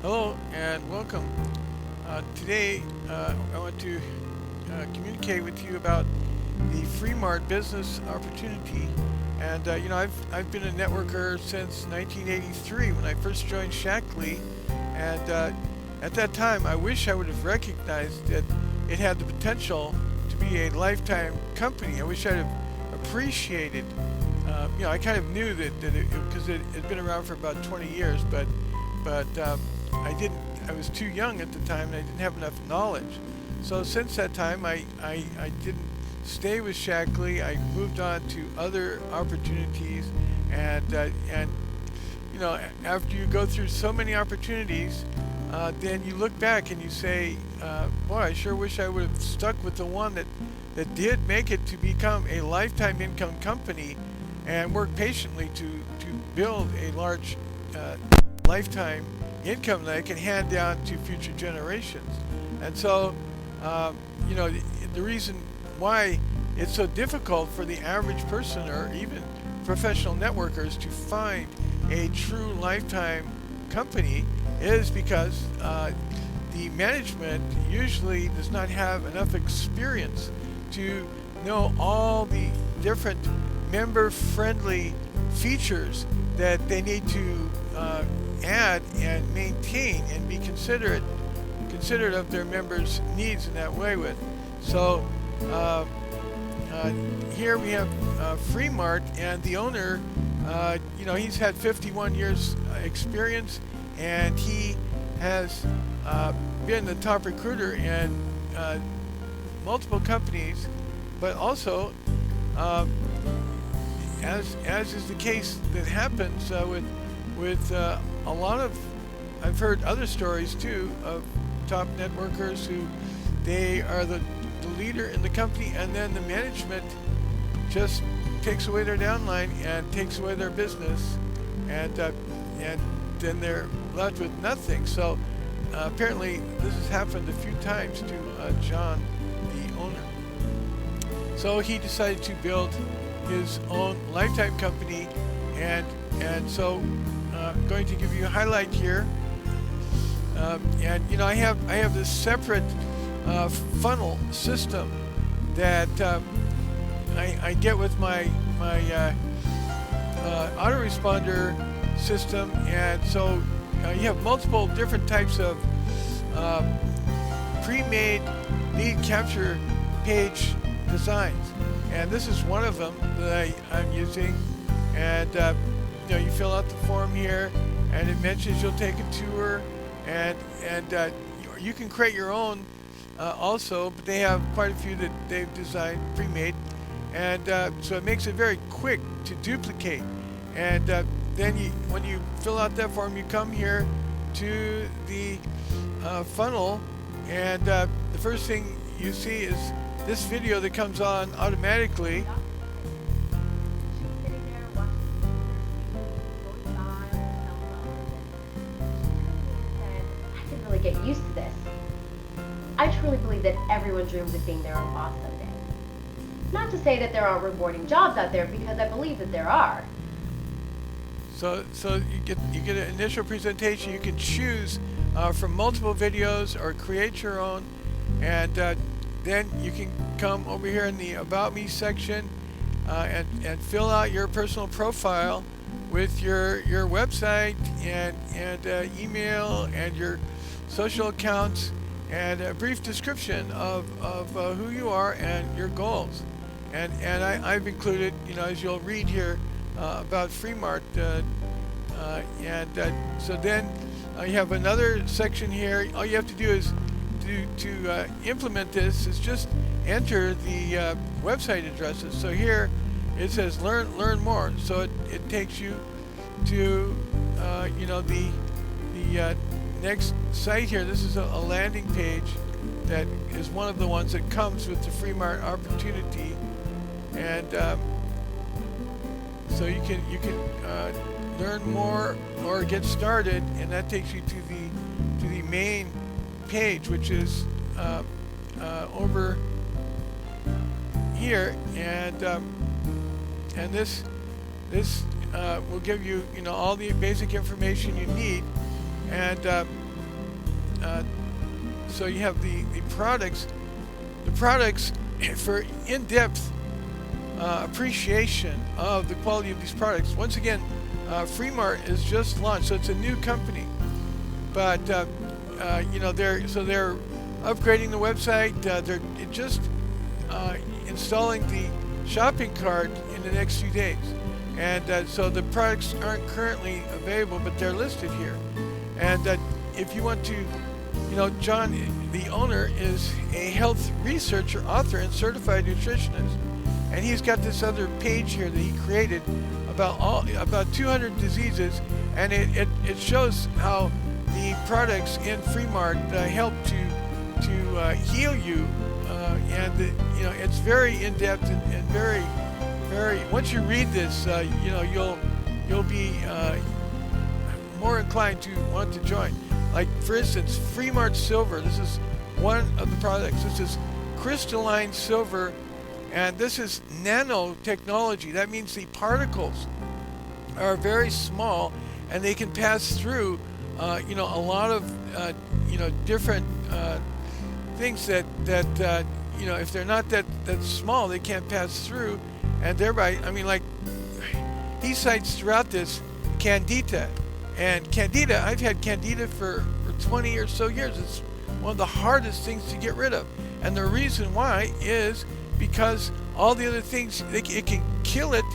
Hello and welcome. Today I want to communicate with you about the free MART business opportunity. And I've been a networker since 1983 when I first joined Shackley. And at that time, I wish I would have recognized that it had the potential to be a lifetime company. I wish I'd have appreciated. I kind of knew that because it had been around for about 20 years, but I didn't. I was too young at the time, and I didn't have enough knowledge. So since that time, I didn't stay with Shackley. I moved on to other opportunities, and after you go through so many opportunities, then you look back and you say, "Boy, I sure wish I would have stuck with the one that did make it to become a lifetime income company, and work patiently to build a large lifetime income that I can hand down to future generations." And so, the reason why it's so difficult for the average person or even professional networkers to find a true lifetime company is because the management usually does not have enough experience to know all the different member-friendly features that they need to add and maintain and be considerate of their members' needs in that way with. So here we have FreeMart, and the owner, he's had 51 years experience, and he has been the top recruiter in multiple companies, but also as is the case that happens with a lot of, I've heard other stories too of top networkers who they are the leader in the company, and then the management just takes away their downline and takes away their business, and then they're left with nothing. So apparently this has happened a few times to John, the owner. So he decided to build his own lifetime company, and so I'm going to give you a highlight here. I have this separate funnel system that I get with my autoresponder system, and so you have multiple different types of pre-made lead capture page designs, and this is one of them that I'm using. And you fill out the form here, and it mentions you'll take a tour, and you can create your own also, but they have quite a few that they've designed pre-made, and so it makes it very quick to duplicate. And then when you fill out that form, you come here to the funnel, and the first thing you see is this video that comes on automatically. Get used to this. I truly believe that everyone dreams of being their own boss someday. Not to say that there aren't rewarding jobs out there, because I believe that there are. So you get an initial presentation. You can choose from multiple videos or create your own, and then you can come over here in the About Me section and fill out your personal profile with your website and email and your social accounts, and a brief description of who you are and your goals. And I've included, as you'll read here about FreeMart, so then you have another section here. All you have to do is to implement this is just enter the website addresses. So here it says learn more. So it takes you to the next site here. This is a landing page that is one of the ones that comes with the FreeMart opportunity, and so you can learn more or get started, and that takes you to the main page, which is over here, and this will give you all the basic information you need. And so you have the products, for in-depth appreciation of the quality of these products. Once again, FreeMart is just launched, so it's a new company, but they're upgrading the website. They're just installing the shopping cart in the next few days, and so the products aren't currently available, but they're listed here. And if you want to, John, the owner, is a health researcher, author, and certified nutritionist, and he's got this other page here that he created about 200 diseases, and it shows how the products in FreeMart help to heal you, and it's very in depth and very, very. Once you read this, you'll be more inclined to want to join. Like, for instance, FreeMart Silver. This is one of the products. This is crystalline silver, and this is nanotechnology. That means the particles are very small, and they can pass through, a lot of, different things that if they're not that small, they can't pass through, and thereby, like, he cites throughout this Candida. And Candida, I've had Candida for 20 or so years. It's one of the hardest things to get rid of. And the reason why is because all the other things, it can kill it,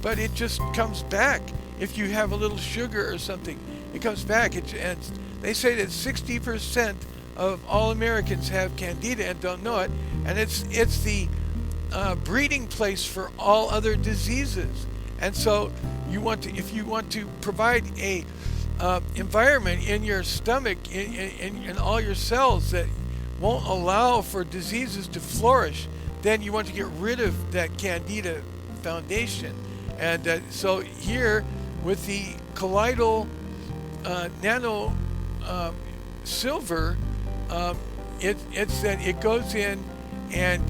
but it just comes back. If you have a little sugar or something, it comes back. And they say that 60% of all Americans have Candida and don't know it. And it's the breeding place for all other diseases. And so if you want to provide a environment in your stomach, in all your cells, that won't allow for diseases to flourish, then you want to get rid of that Candida foundation. And so here with the colloidal nano silver, it's that it goes in and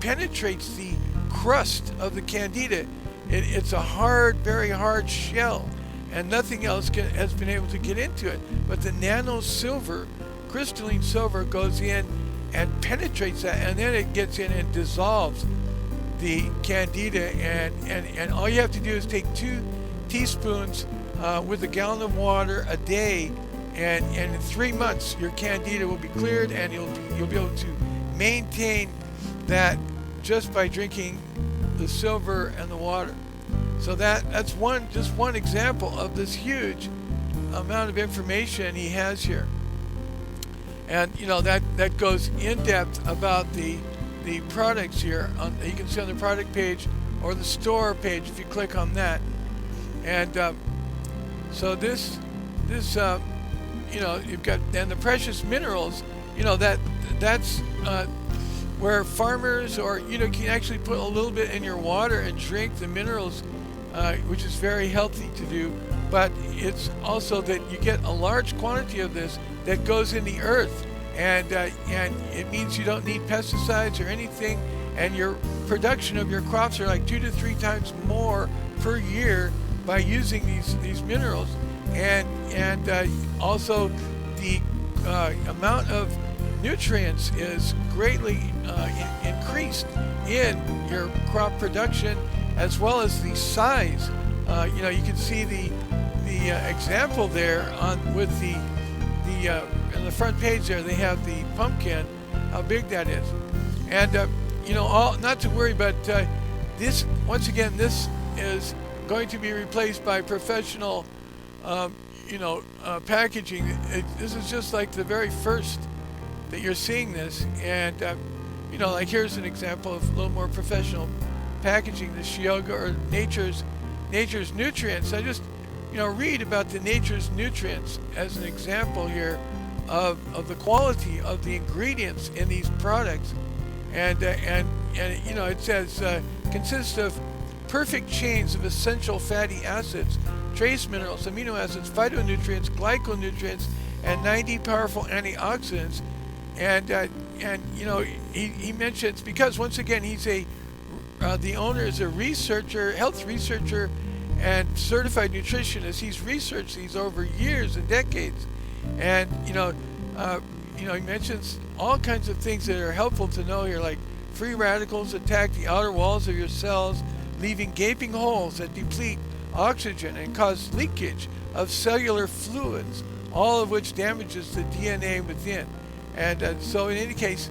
penetrates the crust of the Candida. It's a very hard shell, and nothing else has been able to get into it. But the nano silver, crystalline silver, goes in and penetrates that, and then it gets in and dissolves the Candida. And all you have to do is take 2 teaspoons with a gallon of water a day, and in 3 months your Candida will be cleared, and you'll be able to maintain that just by drinking the silver and the water. So that's just one example of this huge amount of information he has here. And that goes in depth about the products here. You can see on the product page or the store page if you click on that. And so this you've got, and the precious minerals, that's where farmers, or can actually put a little bit in your water and drink the minerals, which is very healthy to do. But it's also that you get a large quantity of this that goes in the earth, and it means you don't need pesticides or anything, and your production of your crops are like 2 to 3 times more per year by using these minerals, and also the amount of nutrients is greatly increased in your crop production, as well as the size. You can see the example there with the in the front page there. They have the pumpkin, how big that is, and not to worry. But this, once again, this is going to be replaced by professional, packaging. This is just like the very first that you're seeing this, and like here's an example of a little more professional packaging. The Shioga, or Nature's Nutrients. I just read about the Nature's Nutrients as an example here of the quality of the ingredients in these products, and it says consists of perfect chains of essential fatty acids, trace minerals, amino acids, phytonutrients, glyconutrients, and 90 powerful antioxidants. And he mentions, because once again he's the owner is a researcher, health researcher, and certified nutritionist. He's researched these over years and decades, and he mentions all kinds of things that are helpful to know here, like free radicals attack the outer walls of your cells, leaving gaping holes that deplete oxygen and cause leakage of cellular fluids, all of which damages the DNA within. And so in any case,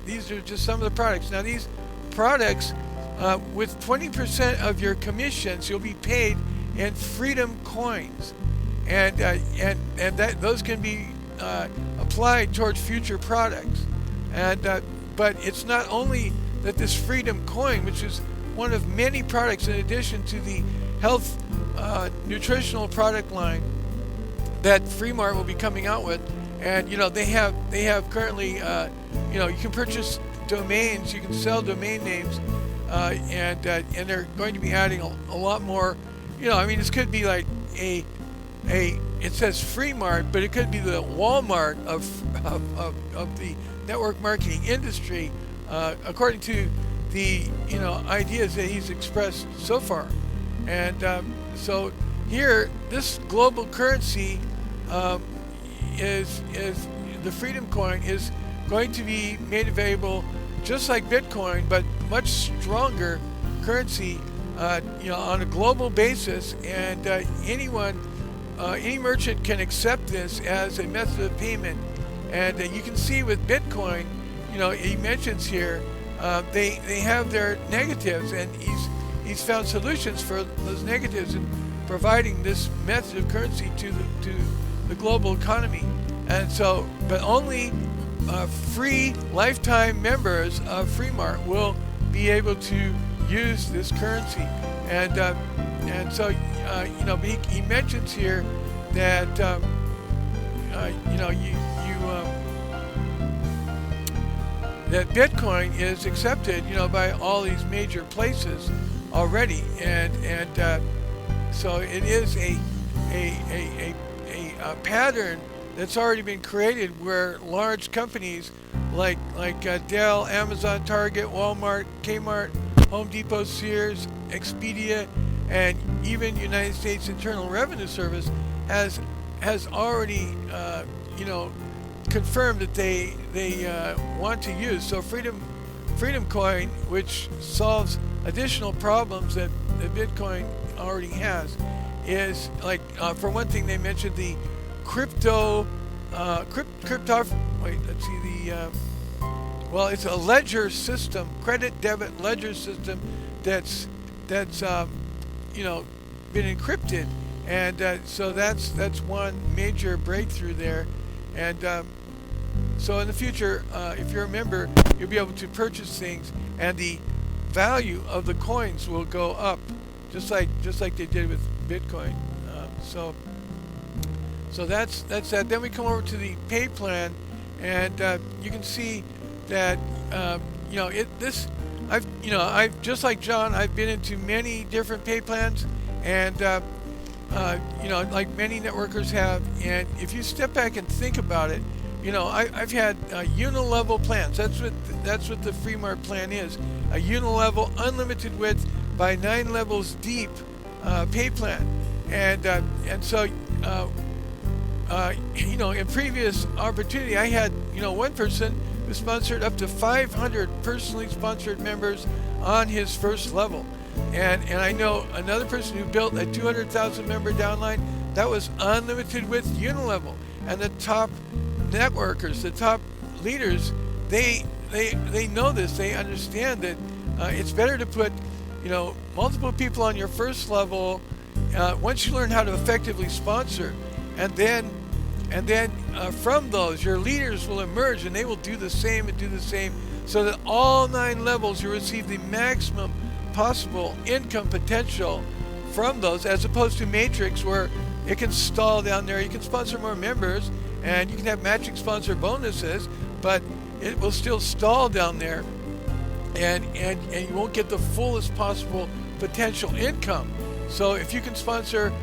these are just some of the products. Now these products, with 20% of your commissions, you'll be paid in freedom coins, and that those can be applied towards future products. And but it's not only that this freedom coin, which is one of many products in addition to the health nutritional product line that FreeMart will be coming out with. And they have currently you can purchase domains, you can sell domain names, and they're going to be adding a lot more. This could be like it says FreeMart, but it could be the Walmart of the network marketing industry, according to the ideas that he's expressed so far. And so here, this global currency is the Freedom Coin is going to be made available just like Bitcoin, but much stronger currency, on a global basis. And any merchant can accept this as a method of payment. And you can see with Bitcoin, he mentions here they have their negatives, and he's found solutions for those negatives in providing this method of currency to the global economy. And so, but only free lifetime members of FreeMart will be able to use this currency. And so he mentions here that that Bitcoin is accepted by all these major places already, and so it is a pattern that's already been created where large companies like Dell, Amazon, Target, Walmart, Kmart, Home Depot, Sears, Expedia, and even United States Internal Revenue Service has already confirmed that they want to use. So Freedom Coin, which solves additional problems that Bitcoin already has, is like for one thing, they mentioned the it's a ledger system, credit debit ledger system that's been encrypted, and so that's one major breakthrough there. And so in the future, if you're a member, you'll be able to purchase things, and the value of the coins will go up, just like they did with Bitcoin. So that's that. Then we come over to the pay plan, and you can see that I've just like John, I've been into many different pay plans, and like many networkers have. And if you step back and think about it, I've had unilevel plans. That's what the FreeMart plan is: a unilevel, unlimited width by 9 levels deep pay plan. And so in previous opportunity, I had one person who sponsored up to 500 personally sponsored members on his first level, and I know another person who built a 200,000 member downline that was unlimited with unilevel. And the top networkers, the top leaders, they know this. They understand that it's better to put multiple people on your first level once you learn how to effectively sponsor, and then from those your leaders will emerge, and they will do the same, so that all 9 levels you receive the maximum possible income potential from those, as opposed to Matrix, where it can stall down there. You can sponsor more members and you can have matching sponsor bonuses, but it will still stall down there, and you won't get the fullest possible potential income. So if you can sponsor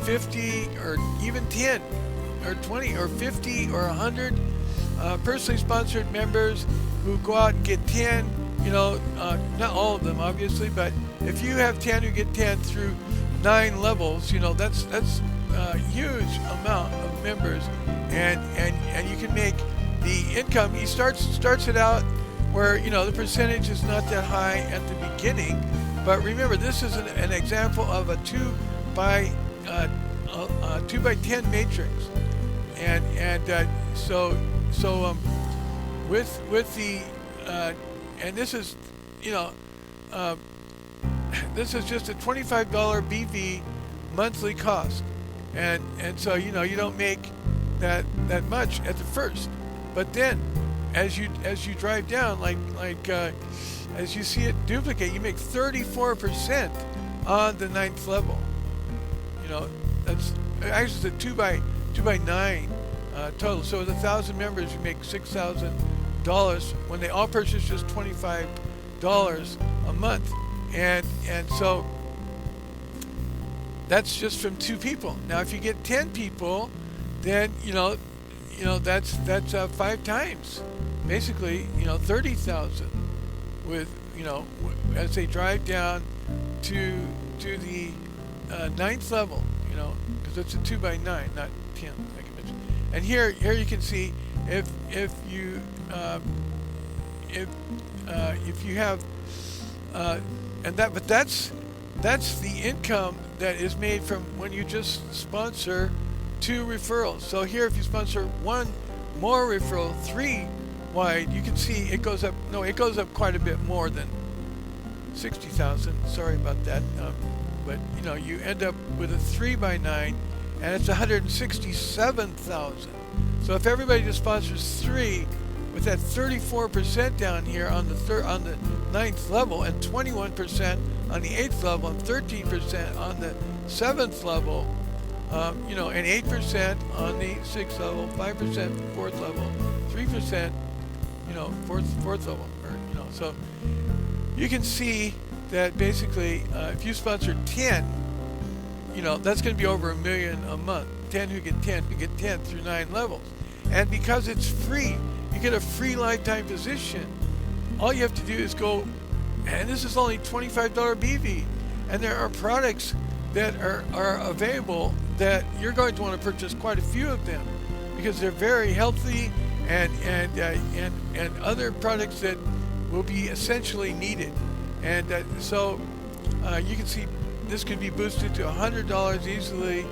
50 or even 10 or 20 or 50 or 100 personally sponsored members who go out and get 10, not all of them obviously, but if you have 10 who get 10 through 9 levels, that's a huge amount of members, and you can make the income. He starts it out where the percentage is not that high at the beginning, but remember, this is an example of a 2 by 10 matrix, and with the and this is this is just a $25 BV monthly cost, and so you don't make that much at the first, but then as you drive down, as you see it duplicate, you make 34% on the 9th level. That's actually it's a 2 by 9 total. So with 1,000 members, you make $6,000 when they all purchase just $25 a month, and so that's just from 2 people. Now, if you get 10 people, then that's 5 times, basically 30,000 with as they drive down to the 9th level, because it's a 2 by 9, not 10, like I mentioned. And here you can see if you have but that's the income that is made from when you just sponsor 2 referrals. So here, if you sponsor 1 more referral, 3 wide, you can see it goes up. No, it goes up quite a bit more than 60,000. Sorry about that. But you end up with a 3 by 9, and it's 167,000. So if everybody just sponsors 3, with that 34% down here on the 9th level, and 21% on the 8th level, and 13% on the 7th level, and 8% on the 6th level, 5% 4th level, 3%, fourth level, so you can see that basically, if you sponsor 10, that's going to be over $1 million a month. 10 who get 10 through 9 levels, and because it's free, you get a free lifetime position. All you have to do is go, and this is only $25 BV, and there are products that are available that you're going to want to purchase quite a few of them, because they're very healthy and other products that will be essentially needed. And so you can see this could be boosted to $100 easily,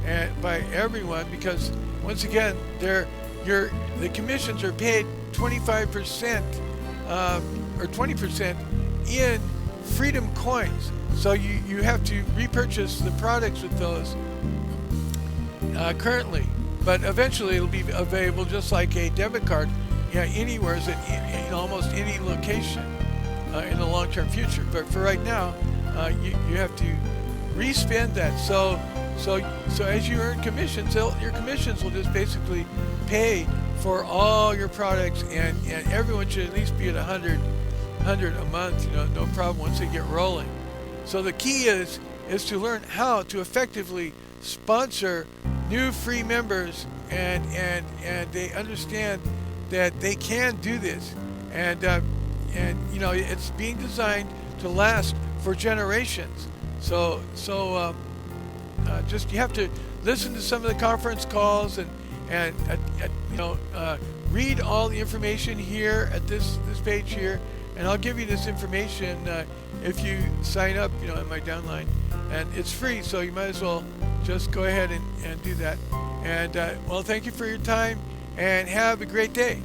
and by everyone, because once again, the commissions are paid 25% or 20% in Freedom Coins. So you have to repurchase the products with those currently, but eventually it'll be available just like a debit card, anywhere, in almost any location in the long-term future. But for right now, you have to respend that. So as you earn commissions, your commissions will just basically pay for all your products, and everyone should at least be at 100 a month, no problem once they get rolling. So the key is to learn how to effectively sponsor new free members, and they understand that they can do this, and it's being designed to last for generations. So just you have to listen to some of the conference calls and read all the information here at this page here, and I'll give you this information if you sign up, in my downline, and it's free, so you might as well just go ahead and do that. And well, thank you for your time, and have a great day.